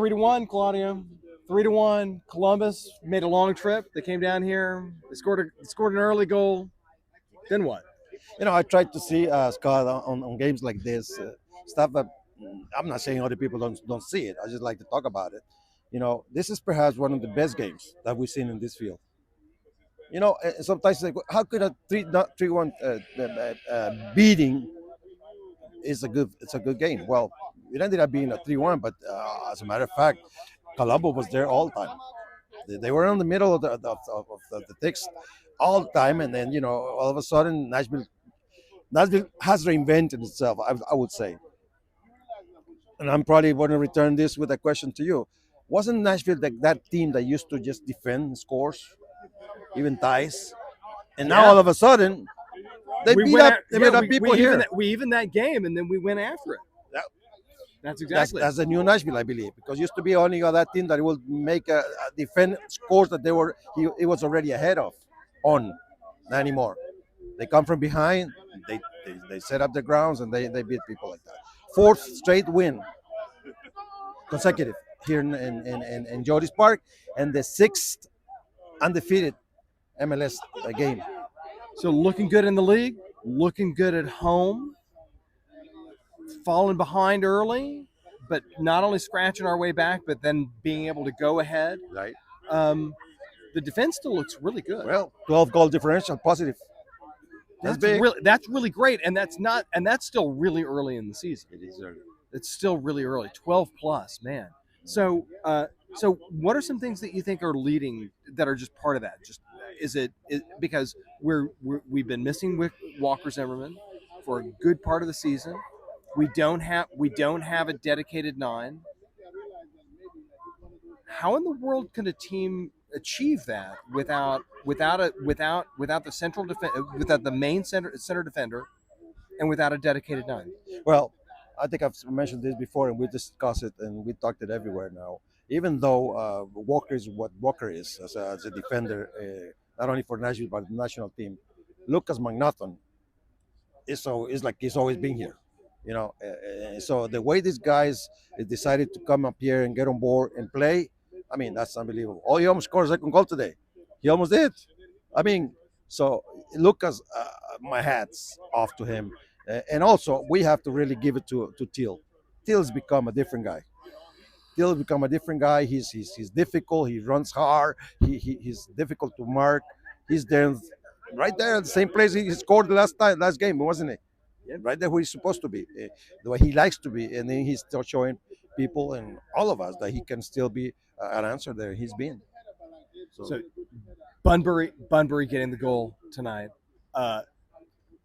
3-1, Claudio. 3-1. Columbus made a long trip. They came down here. They scored an early goal. Then what? I try to see Scott on games like this stuff that I'm not saying other people don't see it. I just like to talk about it. This is perhaps one of the best games that we've seen in this field. Sometimes like, how could a 3-1 beating it's a good game. Well, it ended up being a 3-1, but as a matter of fact, Colombo was there all the time. They were in the middle of the text all the time, and then all of a sudden Nashville has reinvented itself. I would say, and I'm probably going to return this with a question to you. Wasn't Nashville that team that used to just defend scores, even ties, and now Yeah. all of a sudden they We beat went up at, they yeah, beat up people here. we even that game, and then we went after it. Yeah. That's That's exactly. that's the new Nashville, I believe, because used to be only that team that will make a defend scores that it was already ahead of on, not anymore. They come from behind, they set up the grounds, and they beat people like that. Fourth straight win consecutive here in GEODIS Park, and the sixth undefeated MLS game. So looking good in the league, looking good at home, falling behind early, but not only scratching our way back, but then being able to go ahead. Right. Um, the defense still looks really good. Well, 12 goal differential, positive. That's big. That's really great, and that's still really early in the season. It is early. It's still really early, 12 plus, man. So, so what are some things that you think are leading that are just part of that? Just because we've been missing Walker Zimmerman for a good part of the season. We don't have a dedicated 9. How in the world can a team achieve that without the central without the main center defender, and without a dedicated 9? Well, I think I've mentioned this before, and we discussed it, and we talked it everywhere now. Even though Walker is what Walker is as a defender, not only for Nashville but the national team, Lucas McNaughton is like he's always been here. So the way these guys decided to come up here and get on board and play, I mean, that's unbelievable. Oh, he almost scored a second goal today. He almost did. I mean, so Lucas, my hats off to him. And also, we have to really give it to Teal. Teal's become a different guy. Teal's become a different guy. He's difficult. He runs hard. He's difficult to mark. He's there, right there at the same place he scored the last game, wasn't it? Right there where he's supposed to be, the way he likes to be, and then he's still showing people and all of us that he can still be an answer there. He's been. So Bunbury getting the goal tonight.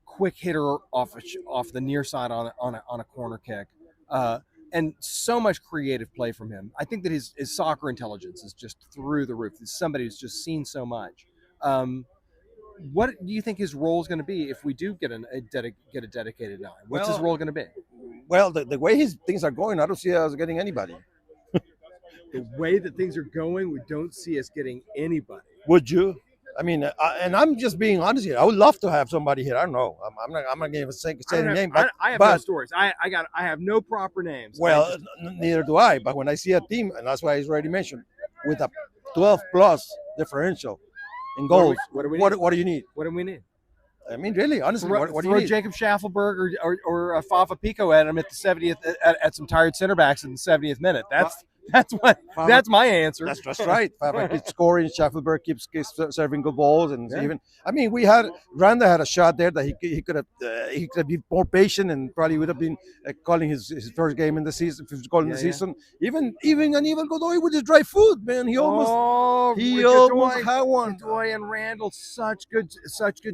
Quick hitter off the near side on a corner kick, and so much creative play from him. I think that his soccer intelligence is just through the roof. He's somebody who's just seen so much. What do you think his role is going to be if we do get a dedicated 9? What's his role going to be? Well, the way things are going, I don't see us getting anybody. The way that things are going, we don't see us getting anybody. Would you? I mean, and I'm just being honest here. I would love to have somebody here. I don't know. I'm not going to say the name. But I have no stories. I have no proper names. Well, neither do I. But when I see a team, and that's why it's already mentioned, with a 12 plus differential in goals, what do you need? What do we need? I mean, really, honestly, what do you need? Jacob Schaffelberg or Fafa Pico at him at the 70th at some tired center backs in the 70th minute. That's my answer. That's right. Fafa keeps scoring. Schaffelberg keeps serving good balls, and even Randa had a shot there that he could have been more patient and probably would have been calling his first game in the season, fifth goal in the season. Even Godoy with his dry foot, man. He almost had one. Godoy and Randall, such good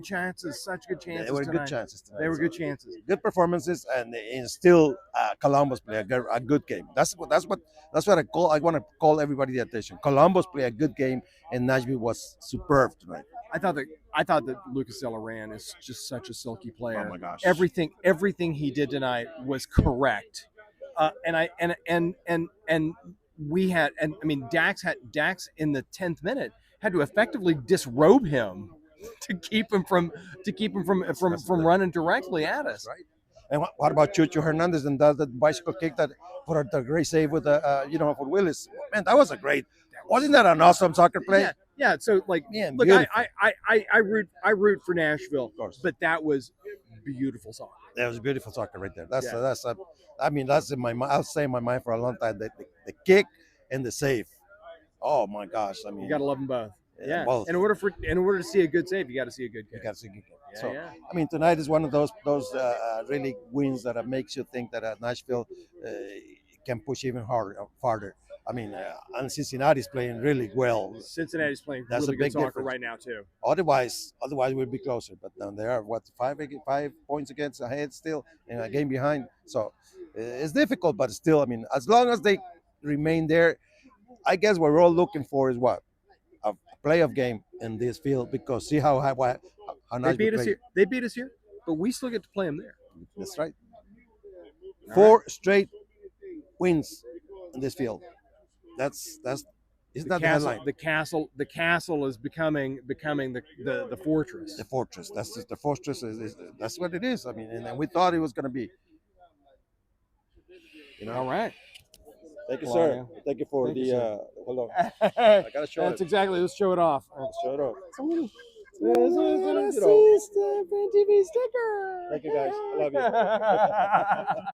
chances. They were good chances tonight. They were good chances. Good performances, and still Columbus play a good game. That's what I want to call everybody the attention. Columbus played a good game, and Nashville was superb tonight. I thought that Lucas Delaran is just such a silky player. Oh my gosh! Everything he did tonight was correct, and we had, and I mean Dax in the 10th minute had to effectively disrobe him to keep him from running directly at us. Right. And what about Chucho Hernandez and that bicycle kick that put out the great save with for Willis? Man, that was a great. Wasn't that an awesome soccer play? Yeah, yeah. So like, Man, look, beautiful. I root for Nashville, Of course. but that was beautiful soccer. That was beautiful soccer right there. That's Yeah. that's in my mind. I'll say in my mind for a long time. The kick and the save. Oh my gosh! I mean, You gotta love them both. Yeah. both. In order to see a good save, you got to see a good You kick. got to see it. Yeah, So yeah. I mean, tonight is one of those really wins that makes you think that Nashville can push even farther. I mean, and Cincinnati's playing really well. Cincinnati's playing That's really a good big soccer difference. right now too. Otherwise we'll be closer. But then they are 5 points against ahead still and a game behind. So it's difficult, but still, I mean, as long as they remain there, I guess what we're all looking for is what a playoff game in this field because see how They nice we beat us play. here. They beat us here, but we still get to play them there. That's right. All 4 straight wins in this field. That's isn't The that the castle, headline? the castle is becoming the fortress. The fortress. That's just the fortress. That's what it is. I mean, and we thought it was going to be. All right. Thank you, Claudio. sir. Thank you for Thank the. you, sir. Hold on. I gotta show That's it. exactly. Let's show it off. Show it off. TV sticker. Thank you, guys. I love you.